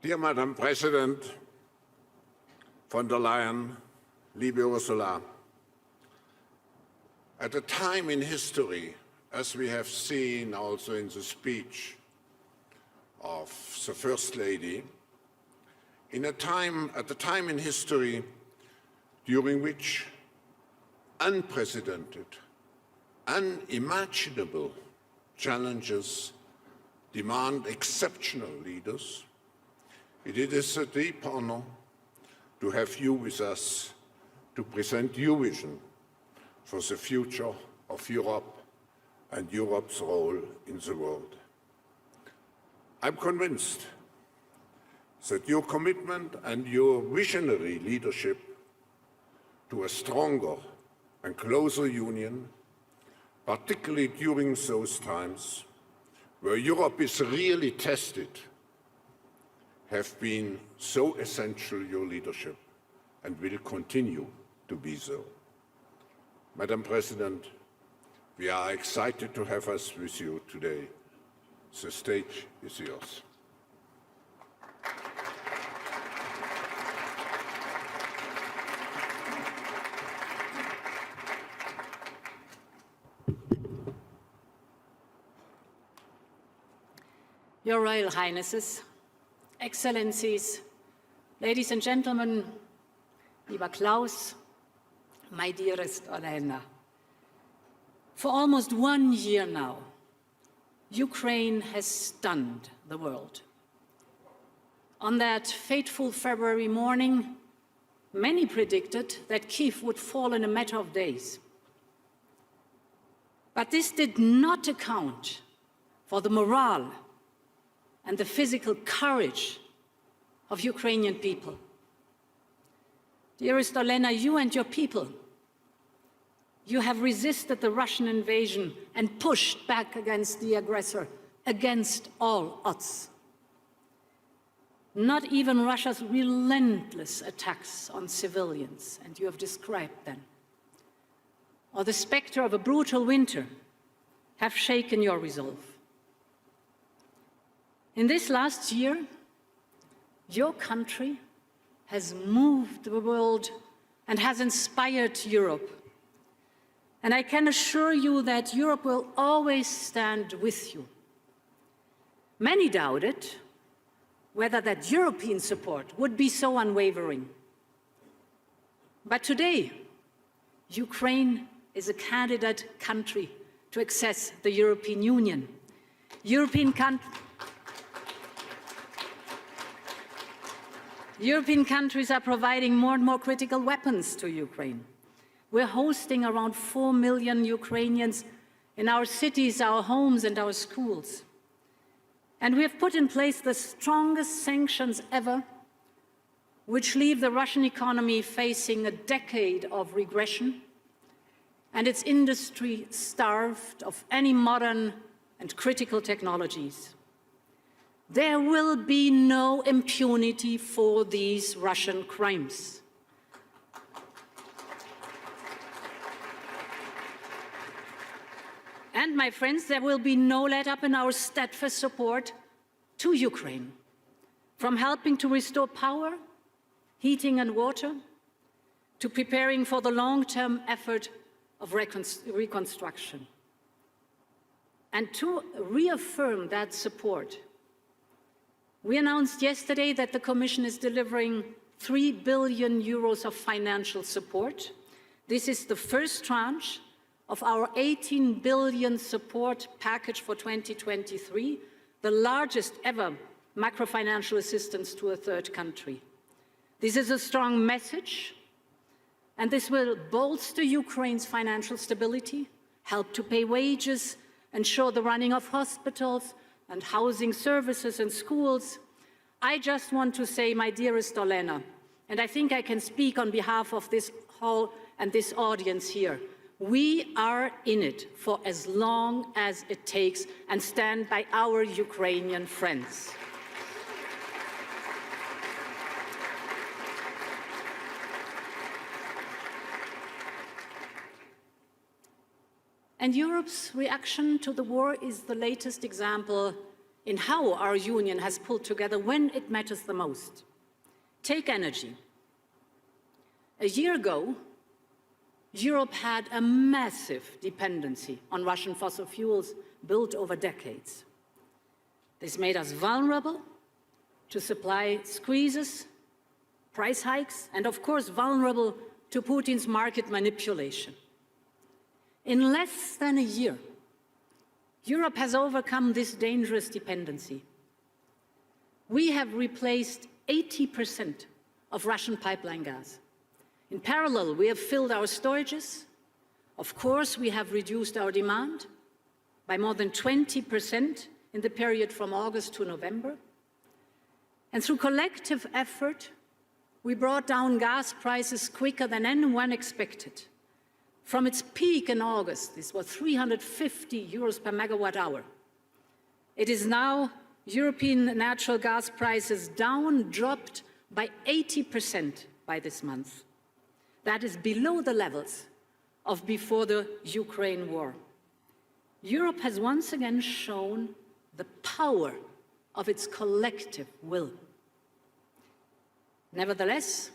Dear Madam President von der Leyen, liebe Ursula, at a time in history, as we have seen also in the speech of the First Lady, at a time in history during which unprecedented, unimaginable challenges demand exceptional leaders, it is a deep honor to have you with us to present your vision for the future of Europe and Europe's role in the world. I'm convinced that your commitment and your visionary leadership to a stronger and closer union, particularly during those times where Europe is really tested, have been so essential, your leadership, and will continue to be so. Madam President, we are excited to have us with you today. The stage is yours. Your Royal Highnesses, Excellencies, ladies and gentlemen, lieber Klaus, my dearest Ursula, for almost 1 year now, Ukraine has stunned the world. On that fateful February morning, many predicted that Kyiv would fall in a matter of days. But this did not account for the morale and the physical courage of Ukrainian people. Dearest Olena, you and your people, you have resisted the Russian invasion and pushed back against the aggressor, against all odds. Not even Russia's relentless attacks on civilians, and you have described them, or the specter of a brutal winter have shaken your resolve. In this last year, your country has moved the world and has inspired Europe. And I can assure you that Europe will always stand with you. Many doubted whether that European support would be so unwavering. But today, Ukraine is a candidate country to access the European Union. European countries are providing more and more critical weapons to Ukraine. We're hosting around 4 million Ukrainians in our cities, our homes, and our schools. And we have put in place the strongest sanctions ever, which leave the Russian economy facing a decade of regression and its industry starved of any modern and critical technologies. There will be no impunity for these Russian crimes. And, my friends, there will be no let-up in our steadfast support to Ukraine, from helping to restore power, heating and water, to preparing for the long-term effort of reconstruction. And to reaffirm that support, we announced yesterday that the Commission is delivering 3 billion euros of financial support. This is the first tranche of our 18 billion support package for 2023, the largest ever macrofinancial assistance to a third country. This is a strong message, and this will bolster Ukraine's financial stability, help to pay wages, ensure the running of hospitals and housing services and schools. I just want to say, my dearest Olena, and I think I can speak on behalf of this hall and this audience here, we are in it for as long as it takes and stand by our Ukrainian friends. And Europe's reaction to the war is the latest example in how our union has pulled together when it matters the most. Take energy. A year ago, Europe had a massive dependency on Russian fossil fuels built over decades. This made us vulnerable to supply squeezes, price hikes, and of course vulnerable to Putin's market manipulation. In less than a year, Europe has overcome this dangerous dependency. We have replaced 80% of Russian pipeline gas. In parallel, we have filled our storages. Of course, we have reduced our demand by more than 20% in the period from August to November. And through collective effort, we brought down gas prices quicker than anyone expected. From its peak in August, this was 350 euros per megawatt hour. It is now European natural gas prices dropped by 80% by this month. That is below the levels of before the Ukraine war. Europe has once again shown the power of its collective will. Nevertheless,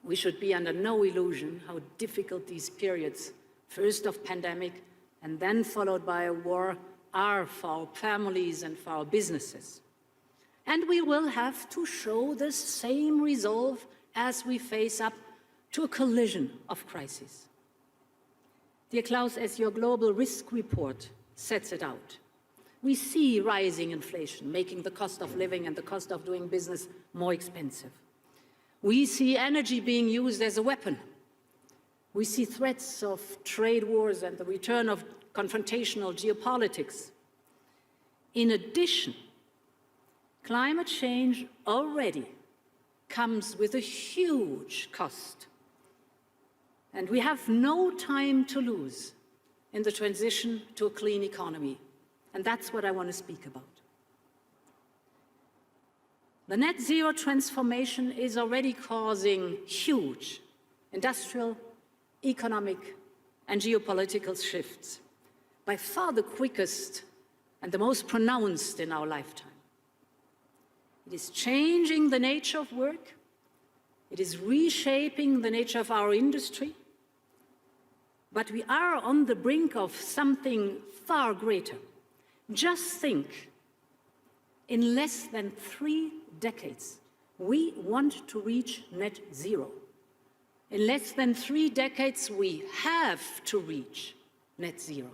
we should be under no illusion how difficult these periods, first of pandemic and then followed by a war, are for our families and for our businesses. And we will have to show the same resolve as we face up to a collision of crises. Dear Klaus, as your global risk report sets it out, we see rising inflation, making the cost of living and the cost of doing business more expensive. We see energy being used as a weapon. We see threats of trade wars and the return of confrontational geopolitics. In addition, climate change already comes with a huge cost. And we have no time to lose in the transition to a clean economy. And that's what I want to speak about. The net zero transformation is already causing huge industrial, economic, and geopolitical shifts, by far the quickest and the most pronounced in our lifetime. It is changing the nature of work. It is reshaping the nature of our industry. But we are on the brink of something far greater. Just think, in less than 3 decades, we want to reach net zero. In less than 3 decades, we have to reach net zero.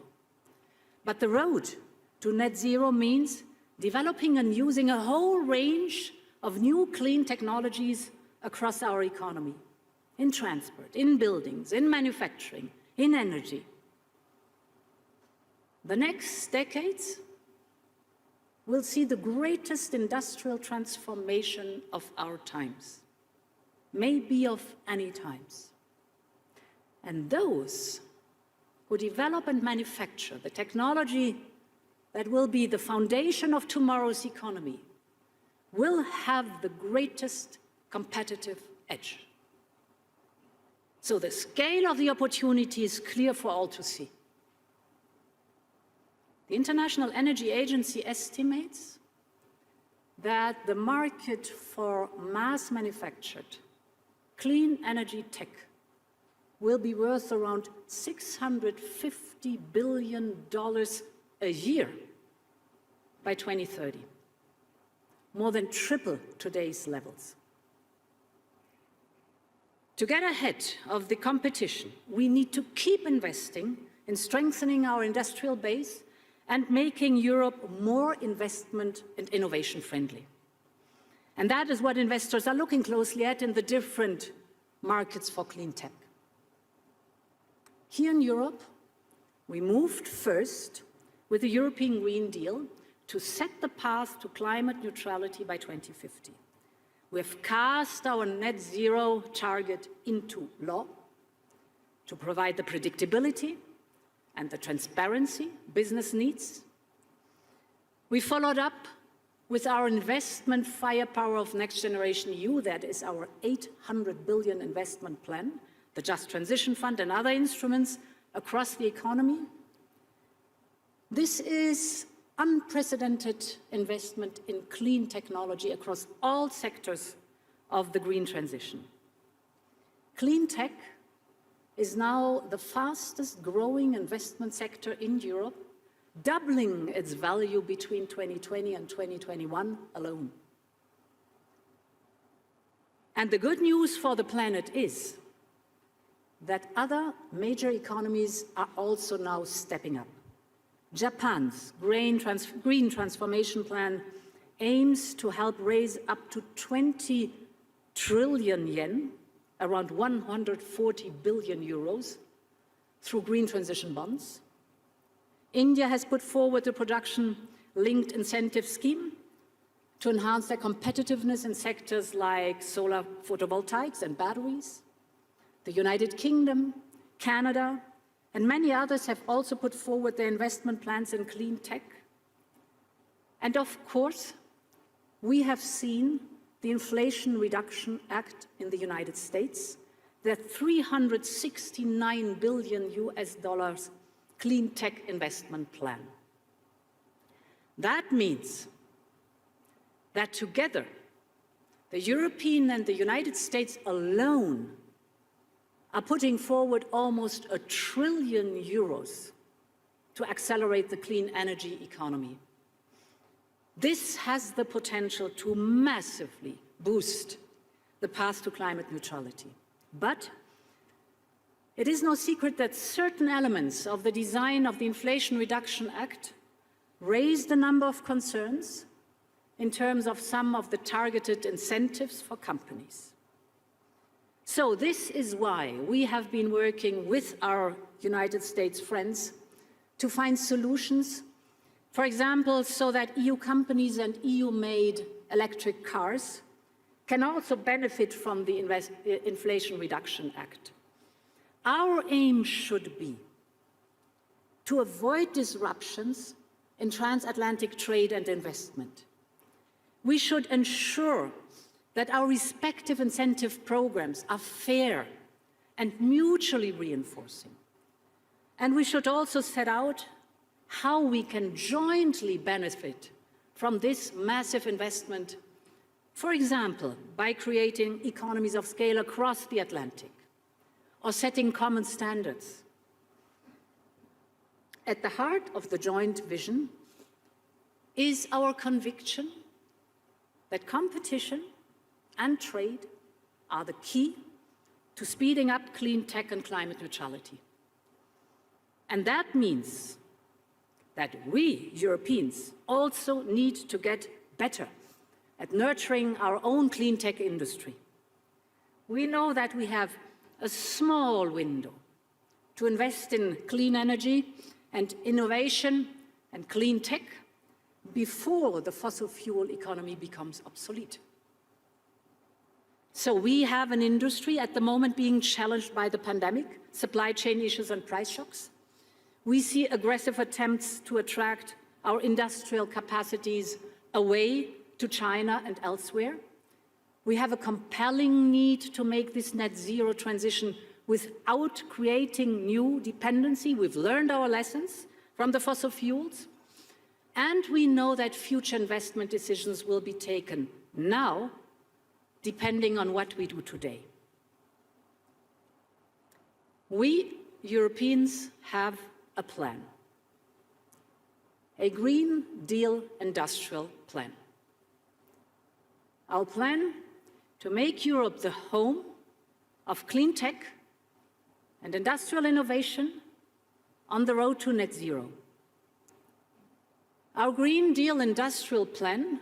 But the road to net zero means developing and using a whole range of new clean technologies across our economy, in transport, in buildings, in manufacturing, in energy. The next decades will see the greatest industrial transformation of our times, maybe of any times. And those who develop and manufacture the technology that will be the foundation of tomorrow's economy will have the greatest competitive edge. So the scale of the opportunity is clear for all to see. The International Energy Agency estimates that the market for mass-manufactured clean energy tech will be worth around $650 billion a year by 2030, more than triple today's levels. To get ahead of the competition, we need to keep investing in strengthening our industrial base and making Europe more investment and innovation friendly. And that is what investors are looking closely at in the different markets for clean tech. Here in Europe, we moved first with the European Green Deal to set the path to climate neutrality by 2050. We have cast our net zero target into law to provide the predictability and the transparency business needs. We followed up with our investment firepower of Next Generation EU, that is our 800 billion investment plan, the Just Transition Fund and other instruments across the economy. This is unprecedented investment in clean technology across all sectors of the green transition. Clean tech is now the fastest growing investment sector in Europe, doubling its value between 2020 and 2021 alone. And the good news for the planet is that other major economies are also now stepping up. Japan's green transformation plan aims to help raise up to 20 trillion yen, around 140 billion euros, through green transition bonds. India has put forward a production-linked incentive scheme to enhance their competitiveness in sectors like solar photovoltaics and batteries. The United Kingdom, Canada, and many others have also put forward their investment plans in clean tech. And of course, we have seen the Inflation Reduction Act in the United States, the $369 billion clean tech investment plan. That means that together, the European and the United States alone are putting forward almost €1 trillion to accelerate the clean energy economy. This has the potential to massively boost the path to climate neutrality. But it is no secret that certain elements of the design of the Inflation Reduction Act raised a number of concerns in terms of some of the targeted incentives for companies. So this is why we have been working with our United States friends to find solutions, for example, so that EU companies and EU-made electric cars can also benefit from the Inflation Reduction Act. Our aim should be to avoid disruptions in transatlantic trade and investment. We should ensure that our respective incentive programs are fair and mutually reinforcing. And we should also set out how we can jointly benefit from this massive investment, for example, by creating economies of scale across the Atlantic or setting common standards. At the heart of the joint vision is our conviction that competition and trade are the key to speeding up clean tech and climate neutrality. And that means that we, Europeans, also need to get better at nurturing our own clean tech industry. We know that we have a small window to invest in clean energy and innovation and clean tech before the fossil fuel economy becomes obsolete. So we have an industry at the moment being challenged by the pandemic, supply chain issues and price shocks. We see aggressive attempts to attract our industrial capacities away to China and elsewhere. We have a compelling need to make this net zero transition without creating new dependency. We've learned our lessons from the fossil fuels. And we know that future investment decisions will be taken now, depending on what we do today. We, Europeans, have a plan, a Green Deal industrial plan. Our plan to make Europe the home of clean tech and industrial innovation on the road to net zero. Our Green Deal industrial plan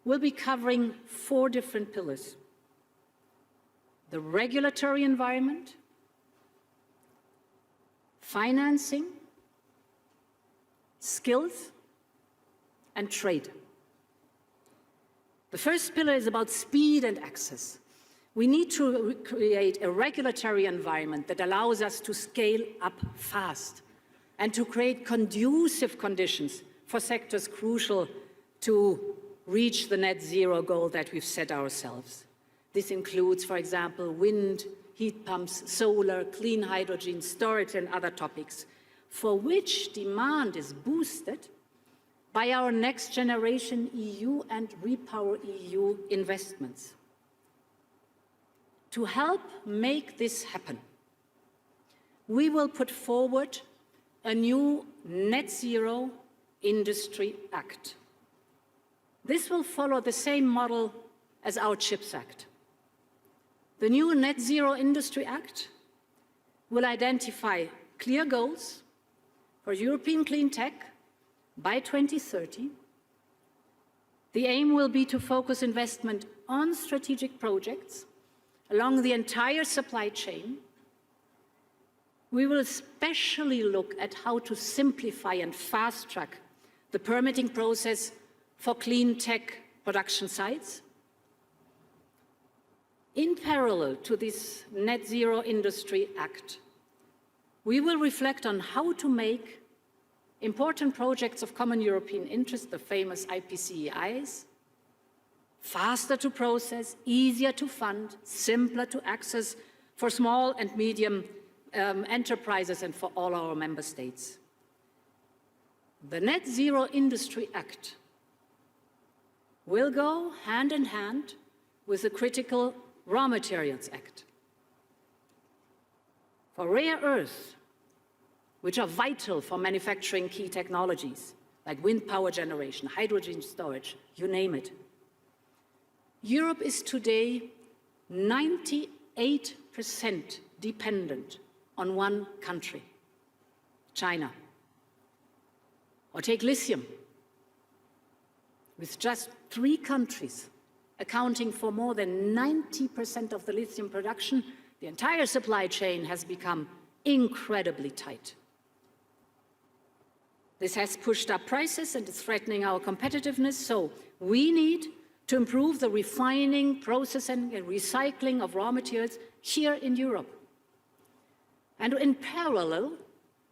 will be covering 4 different pillars: the regulatory environment, financing, skills, and trade. The first pillar is about speed and access. We need to create a regulatory environment that allows us to scale up fast and to create conducive conditions for sectors crucial to reach the net zero goal that we've set ourselves. This includes, for example, wind, heat pumps, solar, clean hydrogen, storage, and other topics, for which demand is boosted by our Next Generation EU and Repower EU investments. To help make this happen, we will put forward a new Net Zero Industry Act. This will follow the same model as our CHIPS Act. The new Net Zero Industry Act will identify clear goals for European clean tech by 2030. The aim will be to focus investment on strategic projects along the entire supply chain. We will especially look at how to simplify and fast-track the permitting process for clean tech production sites. In parallel to this Net Zero Industry Act, we will reflect on how to make important projects of common European interest, the famous IPCEIs, faster to process, easier to fund, simpler to access for small and medium enterprises and for all our member states. The Net Zero Industry Act will go hand in hand with the critical Raw Materials Act. For rare earths, which are vital for manufacturing key technologies like wind power generation, hydrogen storage, you name it. Europe is today 98% dependent on one country, China. Or take lithium, with just 3 countries accounting for more than 90% of the lithium production, the entire supply chain has become incredibly tight. This has pushed up prices and is threatening our competitiveness, so we need to improve the refining, processing and recycling of raw materials here in Europe. And in parallel,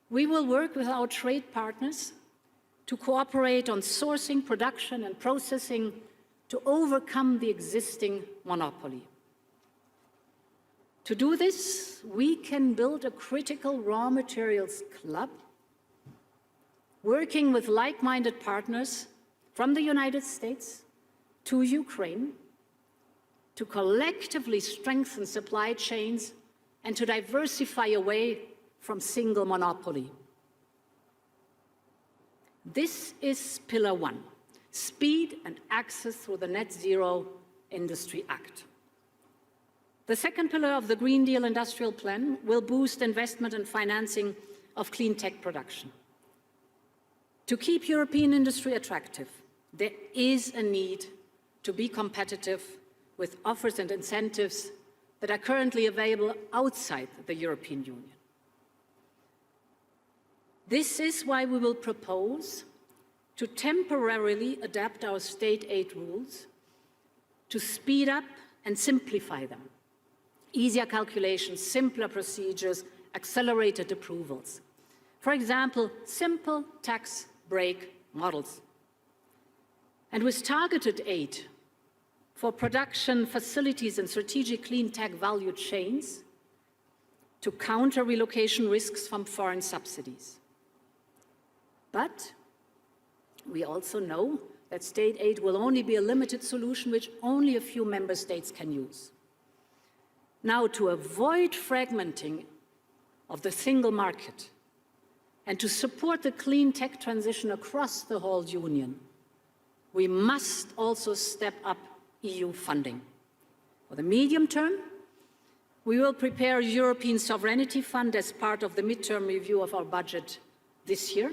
we will work with our trade partners to cooperate on sourcing, production and processing to overcome the existing monopoly. To do this, we can build a critical raw materials club, working with like-minded partners from the United States to Ukraine to collectively strengthen supply chains and to diversify away from single monopoly. This is Pillar 1, speed and access through the Net Zero Industry Act. The second pillar of the Green Deal Industrial Plan will boost investment and financing of clean tech production. To keep European industry attractive, there is a need to be competitive with offers and incentives that are currently available outside the European Union. This is why we will propose to temporarily adapt our state aid rules to speed up and simplify them. Easier calculations, simpler procedures, accelerated approvals. For example, simple tax break models. And with targeted aid for production facilities and strategic clean tech value chains to counter relocation risks from foreign subsidies. But we also know that state aid will only be a limited solution which only a few member states can use. Now, to avoid fragmenting of the single market and to support the clean tech transition across the whole Union, we must also step up EU funding. For the medium term, we will prepare a European Sovereignty Fund as part of the midterm review of our budget this year.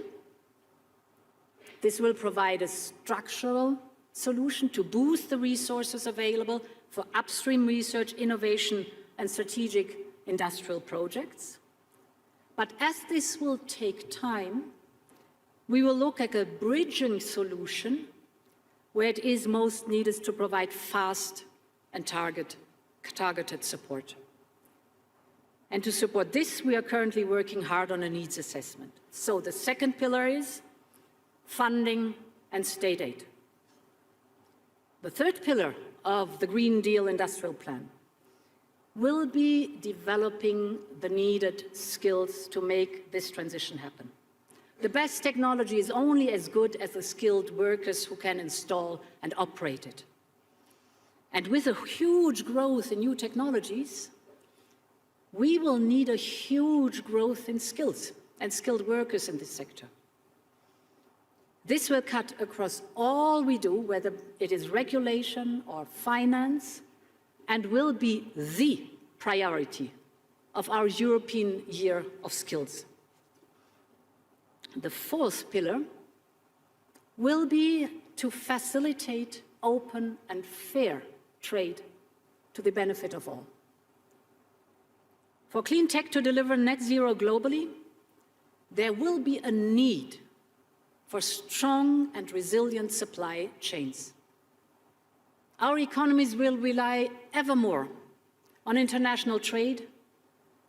This will provide a structural solution to boost the resources available for upstream research, innovation, and strategic industrial projects. But as this will take time, we will look at a bridging solution where it is most needed to provide fast and targeted support. And to support this, we are currently working hard on a needs assessment. So the second pillar is funding and state aid. The third pillar of the Green Deal Industrial Plan will be developing the needed skills to make this transition happen. The best technology is only as good as the skilled workers who can install and operate it. And with a huge growth in new technologies, we will need a huge growth in skills and skilled workers in this sector. This will cut across all we do, whether it is regulation or finance, and will be the priority of our European Year of Skills. The fourth pillar will be to facilitate open and fair trade to the benefit of all. For clean tech to deliver net zero globally, there will be a need for strong and resilient supply chains. Our economies will rely ever more on international trade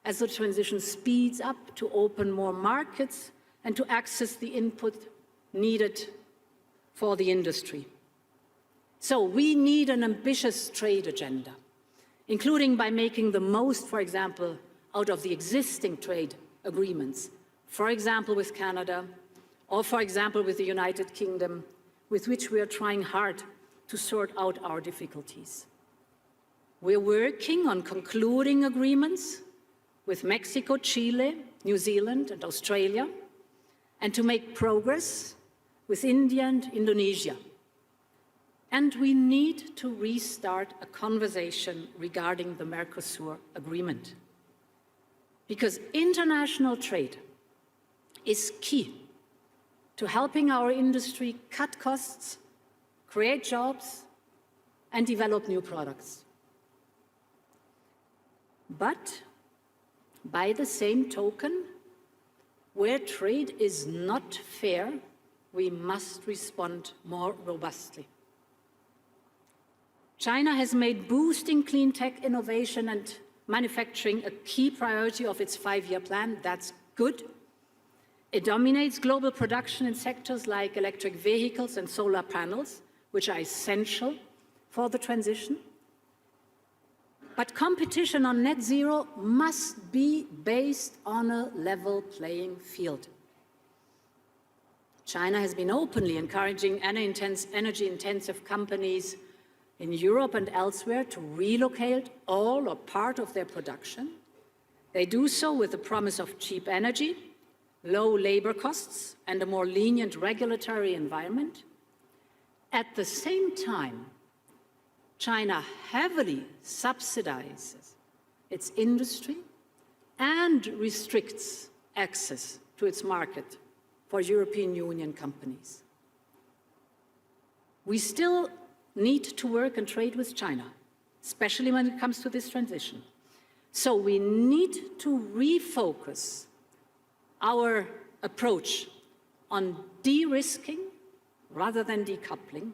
as the transition speeds up to open more markets and to access the input needed for the industry. So we need an ambitious trade agenda, including by making the most, for example, out of the existing trade agreements, for example with Canada, or for example with the United Kingdom, with which we are trying hard to sort out our difficulties. We're working on concluding agreements with Mexico, Chile, New Zealand, and Australia, and to make progress with India and Indonesia. And we need to restart a conversation regarding the Mercosur agreement, because international trade is key to helping our industry cut costs, create jobs, and develop new products. But by the same token, where trade is not fair, we must respond more robustly. China has made boosting clean tech innovation and manufacturing a key priority of its 5-year plan. That's good. It dominates global production in sectors like electric vehicles and solar panels, which are essential for the transition. But competition on net zero must be based on a level playing field. China has been openly encouraging energy-intensive companies in Europe and elsewhere to relocate all or part of their production. They do so with the promise of cheap energy, low labor costs, and a more lenient regulatory environment. At the same time, China heavily subsidizes its industry and restricts access to its market for European Union companies. We still need to work and trade with China, especially when it comes to this transition. So we need to refocus our approach on de-risking rather than decoupling.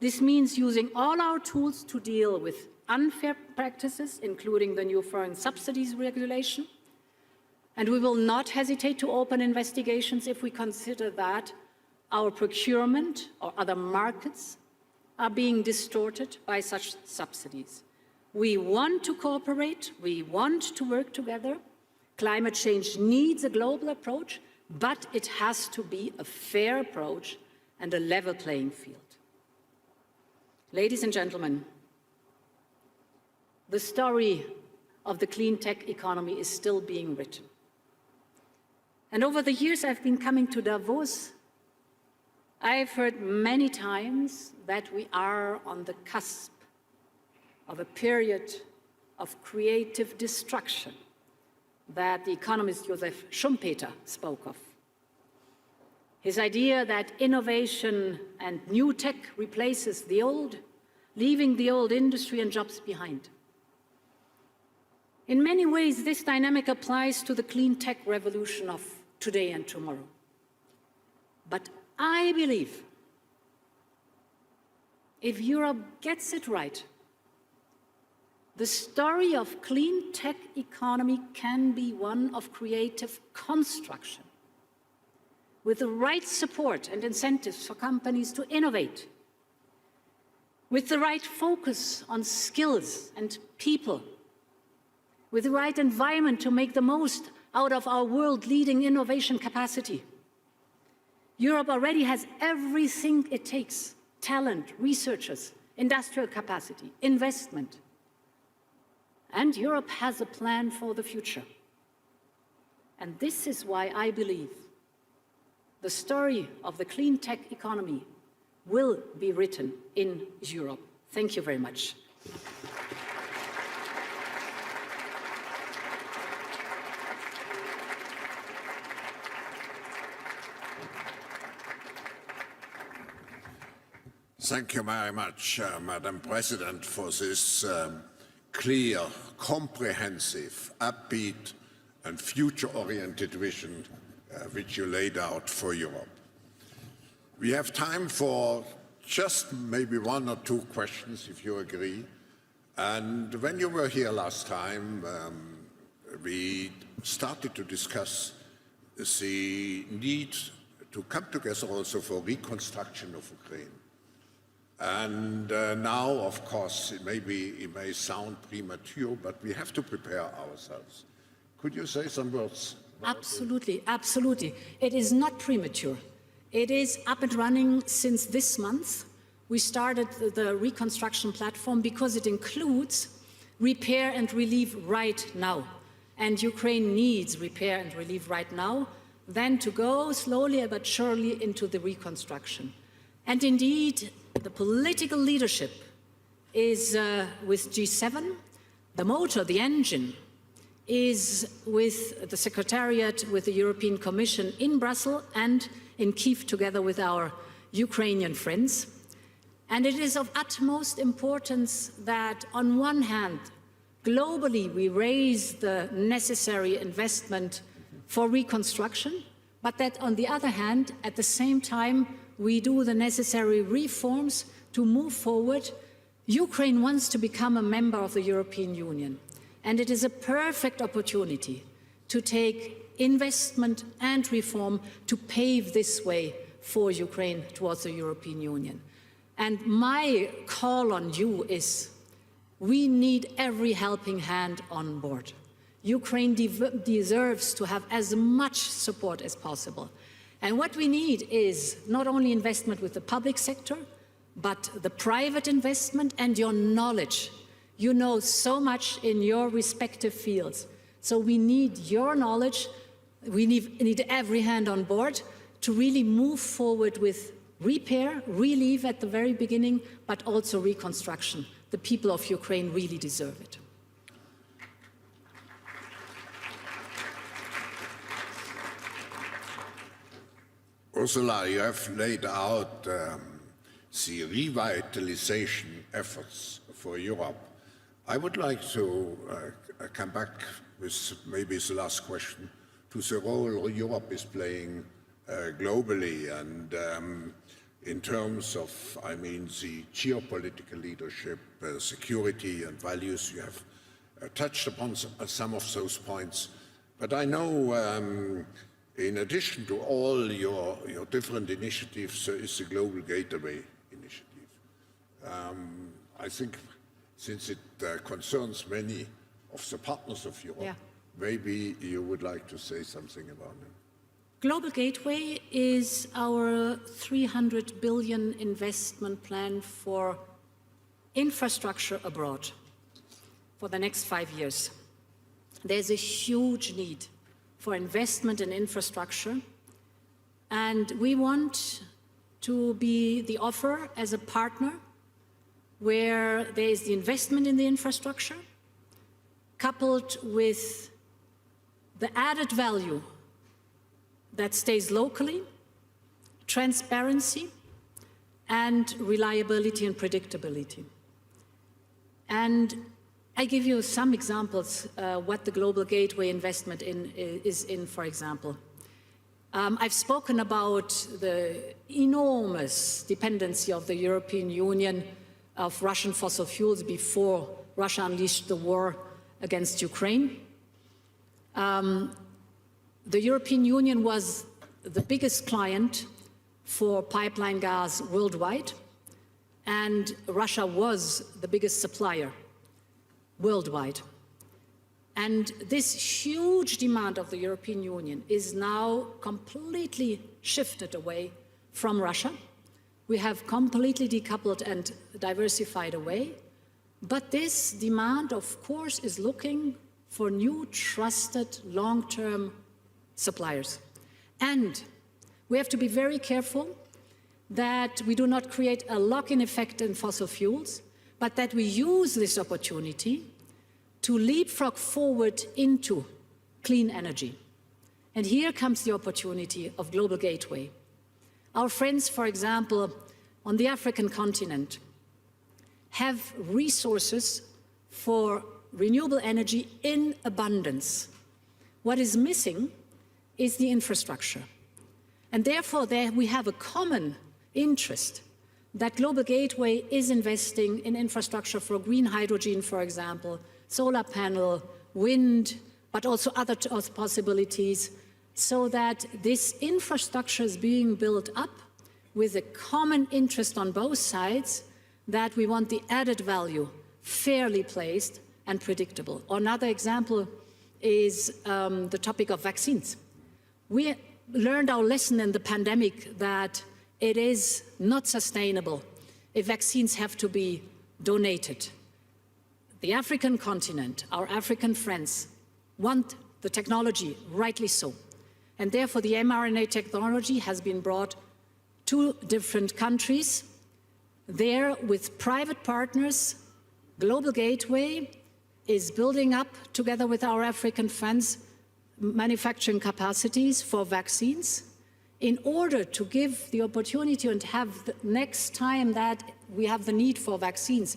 This means using all our tools to deal with unfair practices, including the new foreign subsidies regulation. And we will not hesitate to open investigations if we consider that our procurement or other markets are being distorted by such subsidies. We want to cooperate, we want to work together. Climate change needs a global approach, but it has to be a fair approach and a level playing field. Ladies and gentlemen, the story of the clean tech economy is still being written. And over the years I've been coming to Davos, I've heard many times that we are on the cusp of a period of creative destruction that the economist Joseph Schumpeter spoke of. His idea that innovation and new tech replaces the old, leaving the old industry and jobs behind. In many ways, this dynamic applies to the clean tech revolution of today and tomorrow. But I believe if Europe gets it right, the story of clean tech economy can be one of creative construction, with the right support and incentives for companies to innovate, with the right focus on skills and people, with the right environment to make the most out of our world-leading innovation capacity. Europe already has everything it takes: talent, researchers, industrial capacity, investment. And Europe has a plan for the future. And this is why I believe the story of the clean tech economy will be written in Europe. Thank you very much. Thank you very much, Madam President, for this clear, comprehensive, upbeat and future-oriented vision which you laid out for Europe. We have time for just maybe one or two questions, if you agree. And when you were here last time, we started to discuss the need to come together also for reconstruction of Ukraine. And now, of course, it may sound premature, but we have to prepare ourselves. Could you say some words? Absolutely, absolutely. It is not premature. It is up and running since this month. We started the reconstruction platform because it includes repair and relief right now. And Ukraine needs repair and relief right now, then to go slowly but surely into the reconstruction. And indeed, the political leadership is with G7. The motor, the engine, is with the Secretariat, with the European Commission in Brussels and in Kyiv, together with our Ukrainian friends. And it is of utmost importance that, on one hand, globally we raise the necessary investment for reconstruction, but that, on the other hand, at the same time, we do the necessary reforms to move forward. Ukraine wants to become a member of the European Union, and it is a perfect opportunity to take investment and reform to pave this way for Ukraine towards the European Union. And my call on you is, we need every helping hand on board. Ukraine deserves to have as much support as possible. And what we need is not only investment with the public sector, but the private investment and your knowledge. You know so much in your respective fields. So we need your knowledge. We need every hand on board to really move forward with repair, relief at the very beginning, but also reconstruction. The people of Ukraine really deserve it. Ursula, you have laid out the revitalization efforts for Europe. I would like to come back with maybe the last question to the role Europe is playing globally and in terms of, the geopolitical leadership, security and values. You have touched upon some of those points. But I know in addition to all your different initiatives, there is the Global Gateway initiative. I think since it concerns many of the partners of Europe, maybe you would like to say something about it. Global Gateway is our 300 billion investment plan for infrastructure abroad for the next 5 years. There's a huge need for investment in infrastructure, and we want to be the offer as a partner where there is the investment in the infrastructure coupled with the added value that stays locally, transparency, and reliability and predictability. And I give you some examples what the Global Gateway investment is in, for example. I've spoken about the enormous dependency of the European Union of Russian fossil fuels before Russia unleashed the war against Ukraine. The European Union was the biggest client for pipeline gas worldwide, and Russia was the biggest supplier worldwide. And this huge demand of the European Union is now completely shifted away from Russia. We have completely decoupled and diversified away. But this demand, of course, is looking for new, trusted, long-term suppliers. And we have to be very careful that we do not create a lock-in effect in fossil fuels, but that we use this opportunity to leapfrog forward into clean energy. And here comes the opportunity of Global Gateway. Our friends, for example, on the African continent, have resources for renewable energy in abundance. What is missing is the infrastructure. And therefore, there we have a common interest that Global Gateway is investing in infrastructure for green hydrogen, for example, solar panel, wind, but also other possibilities, so that this infrastructure is being built up with a common interest on both sides, that we want the added value fairly placed and predictable. Another example is the topic of vaccines. We learned our lesson in the pandemic that it is not sustainable if vaccines have to be donated. The African continent, our African friends, want the technology, rightly so. And therefore, the mRNA technology has been brought to different countries. There, with private partners, Global Gateway is building up, together with our African friends, manufacturing capacities for vaccines in order to give the opportunity and have the next time that we have the need for vaccines,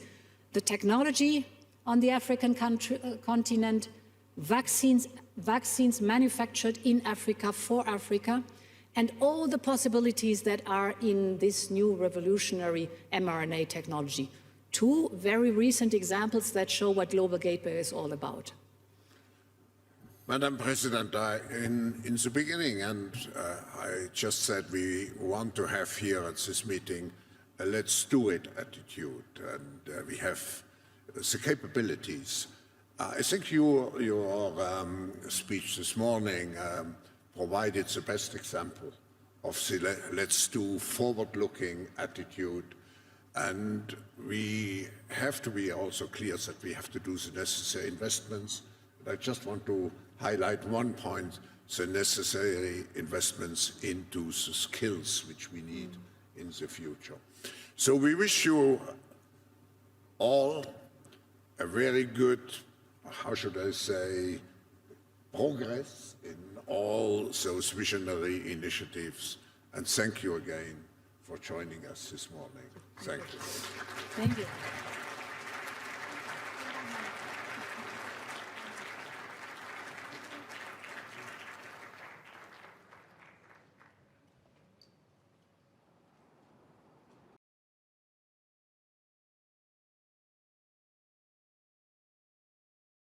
the technology on the African continent, vaccines manufactured in Africa for Africa, and all the possibilities that are in this new revolutionary mRNA technology. Two very recent examples that show what Global Gateway is all about. Madam President, in the beginning, and I just said we want to have here at this meeting a let's do it attitude, and we have the capabilities. I think your speech this morning provided the best example of the let's do forward-looking attitude, and we have to be also clear that we have to do the necessary investments. I just want to highlight one point, the necessary investments into the skills which we need in the future. So we wish you all a very good, how should I say, progress in all those visionary initiatives. And thank you again for joining us this morning. Thank you. Thank you.